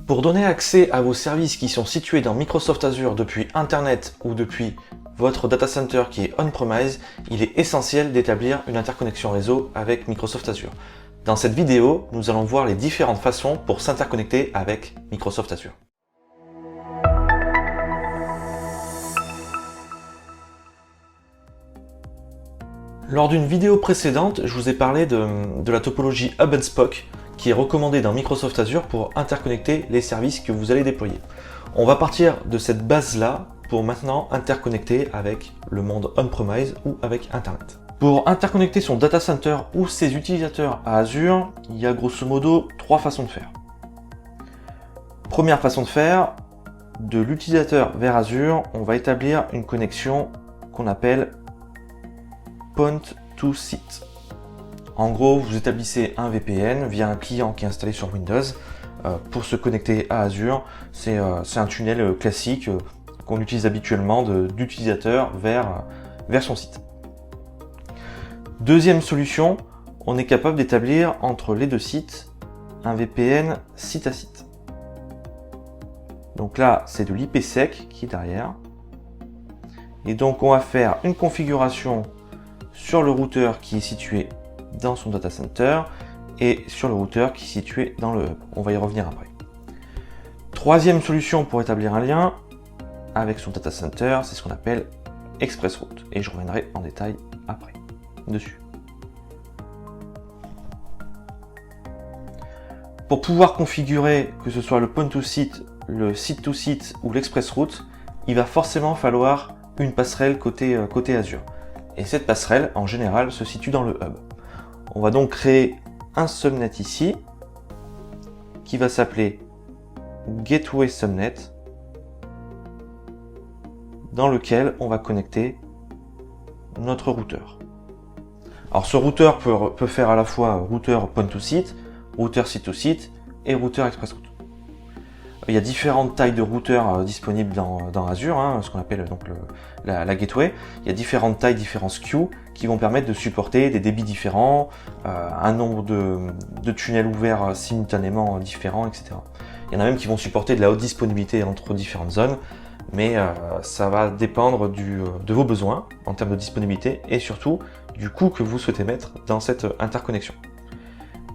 Pour donner accès à vos services qui sont situés dans Microsoft Azure depuis Internet ou depuis votre data center qui est on-premise, il est essentiel d'établir une interconnexion réseau avec Microsoft Azure. Dans cette vidéo, nous allons voir les différentes façons pour s'interconnecter avec Microsoft Azure. Lors d'une vidéo précédente, je vous ai parlé de la topologie Hub and Spoke qui est recommandée dans Microsoft Azure pour interconnecter les services que vous allez déployer. On va partir de cette base-là pour maintenant interconnecter avec le monde on-premise ou avec Internet. Pour interconnecter son data center ou ses utilisateurs à Azure, il y a grosso modo trois façons de faire. Première façon de faire, de l'utilisateur vers Azure, on va établir une connexion qu'on appelle Point to Seat. En gros, vous établissez un VPN via un client qui est installé sur Windows pour se connecter à Azure. C'est un tunnel classique qu'on utilise habituellement d'utilisateur vers son site. Deuxième solution, on est capable d'établir entre les deux sites un VPN site à site. Donc là, c'est de l'IPsec qui est derrière. Et donc, on va faire une configuration sur le routeur qui est situé dans son data center et sur le routeur qui est situé dans le hub. On va y revenir après. Troisième solution pour établir un lien avec son data center, c'est ce qu'on appelle ExpressRoute. Et je reviendrai en détail après dessus. Pour pouvoir configurer que ce soit le point to site, le site to site ou l'ExpressRoute, il va forcément falloir une passerelle côté Azure. Et cette passerelle, en général, se situe dans le hub. On va donc créer un subnet ici, qui va s'appeler Gateway Subnet, dans lequel on va connecter notre routeur. Alors ce routeur peut faire à la fois routeur point to site, routeur site to site et routeur ExpressRoute. Il y a différentes tailles de routeurs disponibles dans Azure, ce qu'on appelle donc la gateway. Il y a différentes tailles, différents SKU qui vont permettre de supporter des débits différents, un nombre de tunnels ouverts simultanément différents, etc. Il y en a même qui vont supporter de la haute disponibilité entre différentes zones, mais ça va dépendre de vos besoins en termes de disponibilité et surtout du coût que vous souhaitez mettre dans cette interconnexion.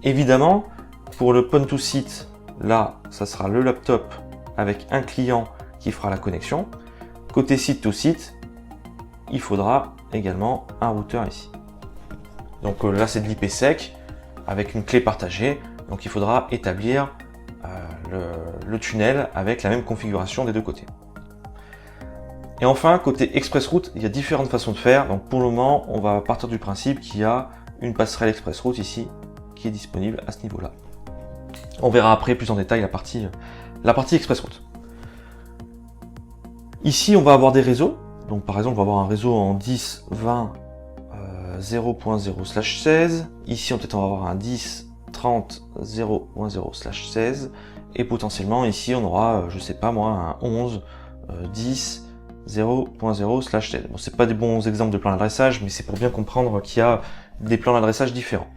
Évidemment, pour le point to site, là, ça sera le laptop avec un client qui fera la connexion. Côté site to site, il faudra également un routeur ici. Donc là, c'est de l'IPsec avec une clé partagée. Donc il faudra établir le tunnel avec la même configuration des deux côtés. Et enfin, côté ExpressRoute, il y a différentes façons de faire. Donc pour le moment, on va partir du principe qu'il y a une passerelle ExpressRoute ici qui est disponible à ce niveau-là. On verra après plus en détail la partie ExpressRoute. Ici, on va avoir des réseaux. Donc par exemple, on va avoir un réseau en 10, 20, 0.0/16. Ici, on va avoir un 10, 30, 0.0/16. Et potentiellement, ici, on aura, je sais pas moi, un 11, 10, 0.0/16. Bon, c'est pas des bons exemples de plans d'adressage, mais c'est pour bien comprendre qu'il y a des plans d'adressage différents.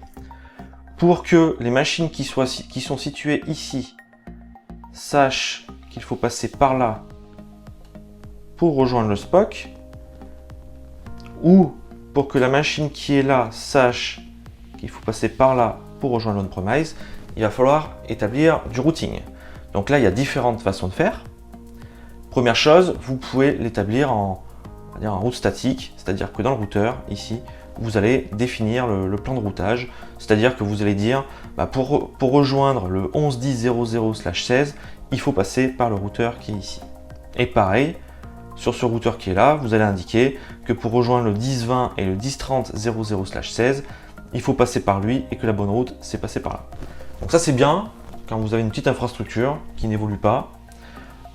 Pour que les machines qui sont situées ici sachent qu'il faut passer par là pour rejoindre le SPOC, ou pour que la machine qui est là sache qu'il faut passer par là pour rejoindre l'on-premise, il va falloir établir du routing. Donc là, il y a différentes façons de faire. Première chose, vous pouvez l'établir en route statique, c'est-à-dire que dans le routeur, ici, vous allez définir le plan de routage, c'est-à-dire que vous allez dire pour rejoindre le 11.10.00/16, il faut passer par le routeur qui est ici. Et pareil, sur ce routeur qui est là, vous allez indiquer que pour rejoindre le 10.20 et le 10.30.00/16, il faut passer par lui et que la bonne route, c'est passer par là. Donc ça c'est bien quand vous avez une petite infrastructure qui n'évolue pas.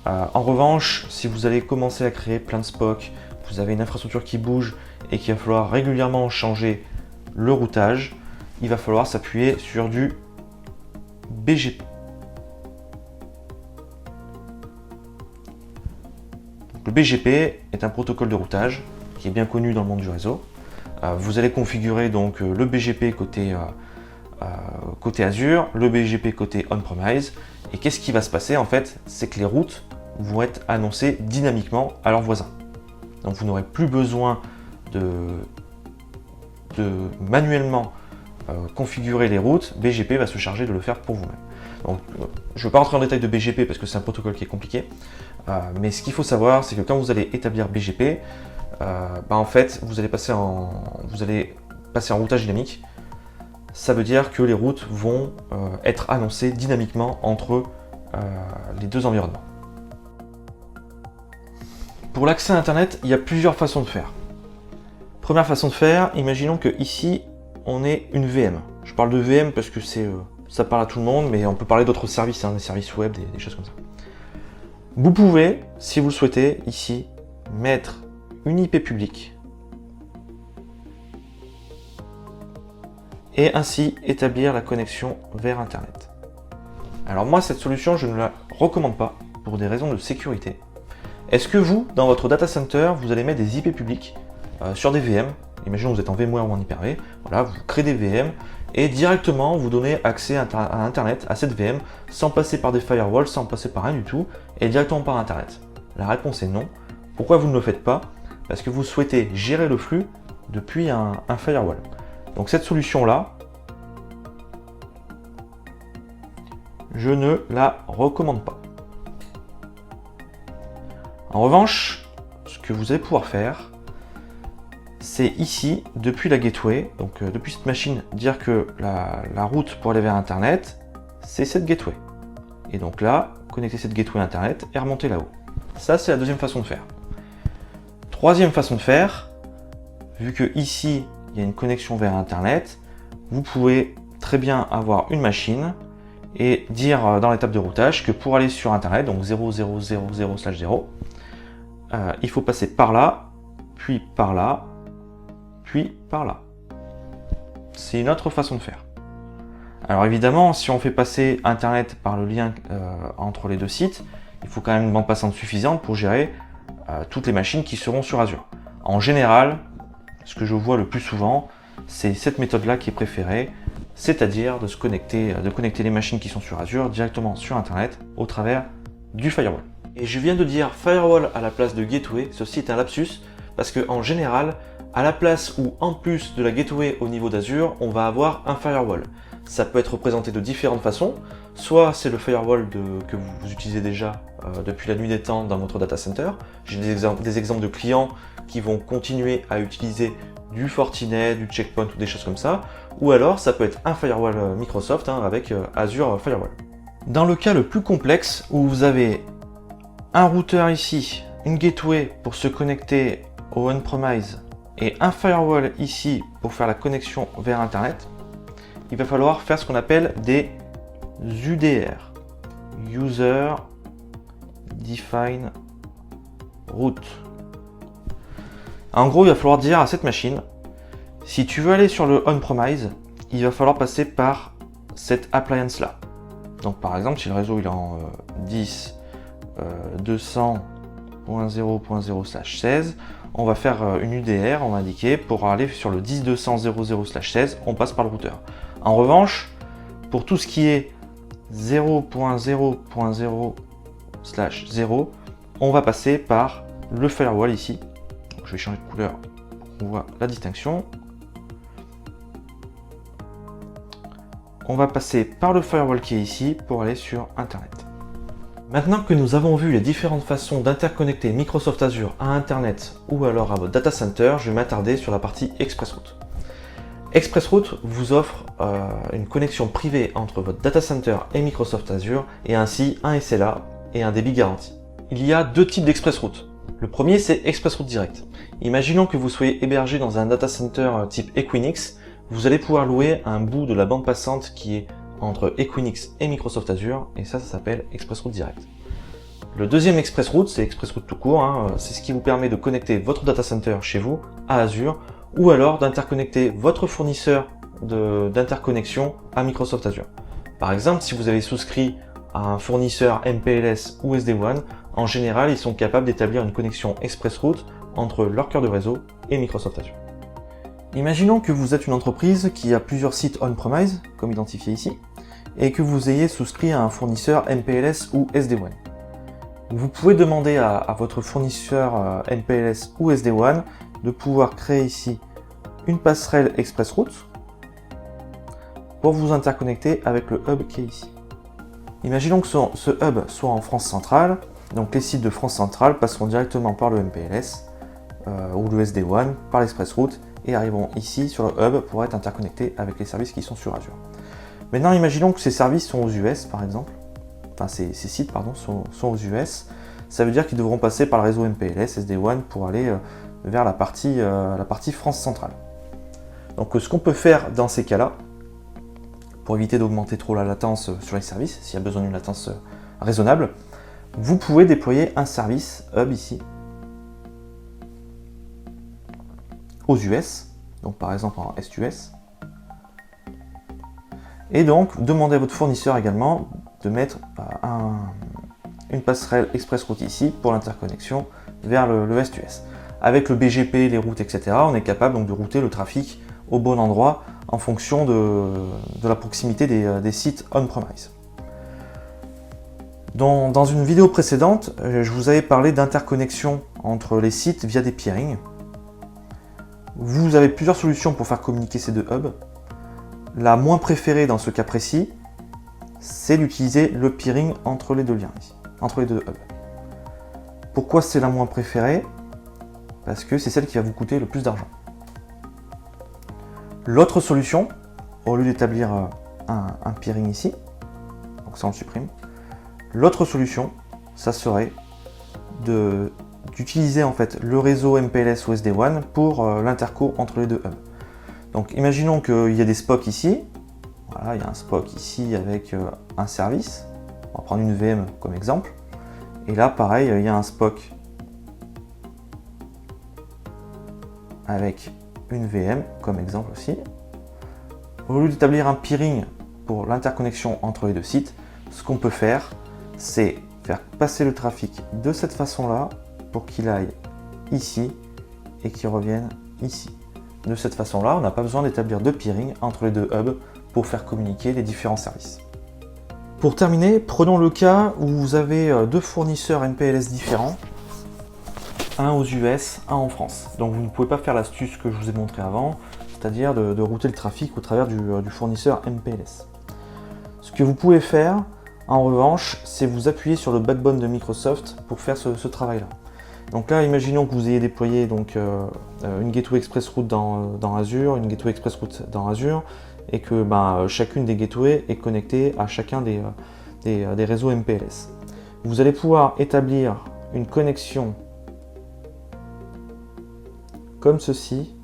En revanche, si vous allez commencer à créer plein de SPOC, vous avez une infrastructure qui bouge et qu'il va falloir régulièrement changer le routage, il va falloir s'appuyer sur du BGP. Le BGP est un protocole de routage qui est bien connu dans le monde du réseau. Vous allez configurer donc le BGP côté Azure, le BGP côté on-premise, Et qu'est-ce qui va se passer en fait? C'est que les routes vont être annoncées dynamiquement à leurs voisins. Donc vous n'aurez plus besoin de manuellement configurer les routes, BGP va se charger de le faire pour vous-même. Donc je ne vais pas rentrer en détail de BGP parce que c'est un protocole qui est compliqué, mais ce qu'il faut savoir, c'est que quand vous allez établir BGP, en fait vous allez passer en routage dynamique. Ça veut dire que les routes vont être annoncées dynamiquement entre les deux environnements. Pour l'accès à Internet, il y a plusieurs façons de faire. Première façon de faire, imaginons que ici on ait une VM. Je parle de VM parce que ça parle à tout le monde, mais on peut parler d'autres services, des services web, des choses comme ça. Vous pouvez, si vous le souhaitez, ici, mettre une IP publique et ainsi établir la connexion vers Internet. Alors moi, cette solution, je ne la recommande pas pour des raisons de sécurité. Est-ce que vous, dans votre data center, vous allez mettre des IP publiques sur des VM? Imaginons que vous êtes en VMware ou en Hyper-V, voilà, vous créez des VM et directement vous donnez accès à Internet, à cette VM, sans passer par des firewalls, sans passer par rien du tout, et directement par Internet. La réponse est non. Pourquoi vous ne le faites pas? Parce que vous souhaitez gérer le flux depuis un firewall. Donc cette solution-là, je ne la recommande pas. En revanche, ce que vous allez pouvoir faire, c'est ici, depuis la gateway, donc depuis cette machine, dire que la route pour aller vers Internet, c'est cette gateway. Et donc là, connecter cette gateway Internet et remonter là-haut. Ça, c'est la deuxième façon de faire. Troisième façon de faire, vu que ici, il y a une connexion vers Internet, vous pouvez très bien avoir une machine et dire dans l'étape de routage que pour aller sur Internet, donc 0000/0, il faut passer par là, puis par là, puis par là. C'est une autre façon de faire. Alors évidemment, si on fait passer Internet par le lien entre les deux sites, il faut quand même une bande passante suffisante pour gérer toutes les machines qui seront sur Azure. En général, ce que je vois le plus souvent, c'est cette méthode-là qui est préférée, c'est-à-dire de connecter les machines qui sont sur Azure directement sur Internet au travers du firewall. Et je viens de dire firewall à la place de gateway, ceci est un lapsus, parce qu'en général, à la place où en plus de la gateway au niveau d'Azure, on va avoir un firewall. Ça peut être représenté de différentes façons, soit c'est le firewall que vous utilisez déjà depuis la nuit des temps dans votre data center. J'ai des exemples de clients qui vont continuer à utiliser du Fortinet, du Checkpoint ou des choses comme ça, ou alors ça peut être un firewall Microsoft avec Azure Firewall. Dans le cas le plus complexe, où vous avez un routeur ici, une gateway pour se connecter au on-premise et un firewall ici pour faire la connexion vers Internet, il va falloir faire ce qu'on appelle des UDR, User Define Route. En gros, il va falloir dire à cette machine, si tu veux aller sur le on-premise, il va falloir passer par cette appliance là. Donc par exemple, si le réseau il est en 10.200.0.0/16, on va faire une UDR, on va indiquer, pour aller sur le 10.200.0.0/16, on passe par le routeur. En revanche, pour tout ce qui est 0.0.0/0, on va passer par le firewall ici. Donc, je vais changer de couleur, on voit la distinction. On va passer par le firewall qui est ici pour aller sur Internet. Maintenant que nous avons vu les différentes façons d'interconnecter Microsoft Azure à Internet ou alors à votre data center, je vais m'attarder sur la partie ExpressRoute. ExpressRoute vous offre une connexion privée entre votre data center et Microsoft Azure et ainsi un SLA et un débit garanti. Il y a deux types d'ExpressRoute. Le premier, c'est ExpressRoute Direct. Imaginons que vous soyez hébergé dans un data center type Equinix, vous allez pouvoir louer un bout de la bande passante qui est entre Equinix et Microsoft Azure, et ça s'appelle ExpressRoute Direct. Le deuxième ExpressRoute, c'est ExpressRoute tout court, c'est ce qui vous permet de connecter votre data center chez vous à Azure, ou alors d'interconnecter votre fournisseur d'interconnexion à Microsoft Azure. Par exemple, si vous avez souscrit à un fournisseur MPLS ou SD-WAN, en général, ils sont capables d'établir une connexion ExpressRoute entre leur cœur de réseau et Microsoft Azure. Imaginons que vous êtes une entreprise qui a plusieurs sites on-premise, comme identifié ici, et que vous ayez souscrit à un fournisseur MPLS ou SD-WAN. Vous pouvez demander à votre fournisseur MPLS ou SD-WAN de pouvoir créer ici une passerelle ExpressRoute pour vous interconnecter avec le hub qui est ici. Imaginons que ce hub soit en France centrale, donc les sites de France centrale passeront directement par le MPLS ou le SD-WAN, par l'ExpressRoute et arriveront ici sur le hub pour être interconnectés avec les services qui sont sur Azure. Maintenant, imaginons que ces services sont aux US par exemple, enfin ces sites pardon, sont aux US, ça veut dire qu'ils devront passer par le réseau MPLS, SD-WAN pour aller vers la partie France centrale. Donc ce qu'on peut faire dans ces cas-là, pour éviter d'augmenter trop la latence sur les services, s'il y a besoin d'une latence raisonnable, vous pouvez déployer un service hub ici, aux US, donc par exemple en Est-US, et donc demander à votre fournisseur également de mettre une passerelle ExpressRoute ici pour l'interconnexion vers le Est-US. Avec le BGP, les routes, etc., on est capable donc de router le trafic au bon endroit en fonction de la proximité des sites on-premise. Dans une vidéo précédente, je vous avais parlé d'interconnexion entre les sites via des peerings. Vous avez plusieurs solutions pour faire communiquer ces deux hubs. La moins préférée dans ce cas précis, c'est d'utiliser le peering entre les deux liens ici, entre les deux hubs. Pourquoi c'est la moins préférée? Parce que c'est celle qui va vous coûter le plus d'argent. L'autre solution, au lieu d'établir un peering ici, donc ça on le supprime, l'autre solution, ça serait d'utiliser en fait le réseau MPLS ou SD-WAN pour l'interco entre les deux hubs. Donc imaginons qu'il y a des SPOC ici, voilà, il y a un SPOC ici avec un service, on va prendre une VM comme exemple, et là pareil, il y a un SPOC avec une VM comme exemple aussi. Au lieu d'établir un peering pour l'interconnexion entre les deux sites, ce qu'on peut faire, c'est faire passer le trafic de cette façon-là pour qu'il aille ici et qu'il revienne ici. De cette façon-là, on n'a pas besoin d'établir de peering entre les deux hubs pour faire communiquer les différents services. Pour terminer, prenons le cas où vous avez deux fournisseurs MPLS différents, un aux US, un en France. Donc vous ne pouvez pas faire l'astuce que je vous ai montré avant, c'est-à-dire de router le trafic au travers du fournisseur MPLS. Ce que vous pouvez faire, en revanche, c'est vous appuyer sur le backbone de Microsoft pour faire ce travail-là. Donc là, imaginons que vous ayez déployé donc, une Gateway ExpressRoute dans Azure, une Gateway ExpressRoute dans Azure, et que chacune des gateways est connectée à chacun des réseaux MPLS. Vous allez pouvoir établir une connexion comme ceci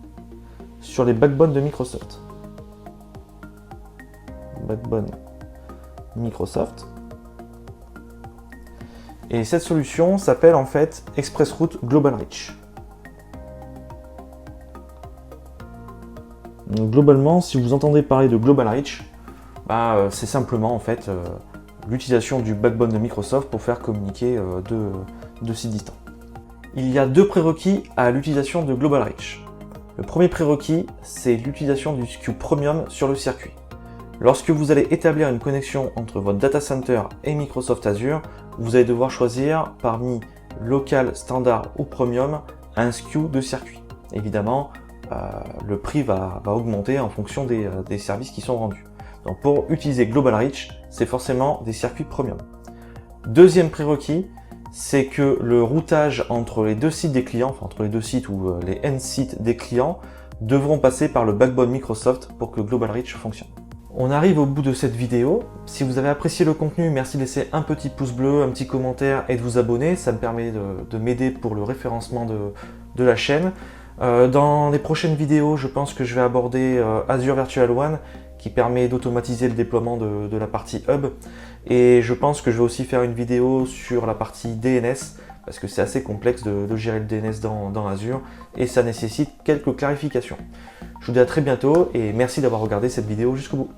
sur les backbones de Microsoft. Backbone Microsoft. Et cette solution s'appelle en fait ExpressRoute Global Reach. Donc, globalement, si vous entendez parler de Global Reach, c'est simplement en fait l'utilisation du backbone de Microsoft pour faire communiquer deux sites distants. Il y a deux prérequis à l'utilisation de Global Reach. Le premier prérequis, c'est l'utilisation du SKU Premium sur le circuit. Lorsque vous allez établir une connexion entre votre data center et Microsoft Azure, vous allez devoir choisir parmi local, standard ou premium un SKU de circuit. Évidemment, le prix va augmenter en fonction des services qui sont rendus. Donc pour utiliser Global Reach, c'est forcément des circuits premium. Deuxième prérequis, c'est que le routage entre les deux sites des clients, enfin entre les deux sites ou les end sites des clients, devront passer par le backbone Microsoft pour que Global Reach fonctionne. On arrive au bout de cette vidéo. Si vous avez apprécié le contenu, merci de laisser un petit pouce bleu, un petit commentaire et de vous abonner. Ça me permet de m'aider pour le référencement de la chaîne. Dans les prochaines vidéos, je pense que je vais aborder Azure Virtual WAN qui permet d'automatiser le déploiement de la partie hub. Et je pense que je vais aussi faire une vidéo sur la partie DNS parce que c'est assez complexe de gérer le DNS dans Azure et ça nécessite quelques clarifications. Je vous dis à très bientôt et merci d'avoir regardé cette vidéo jusqu'au bout.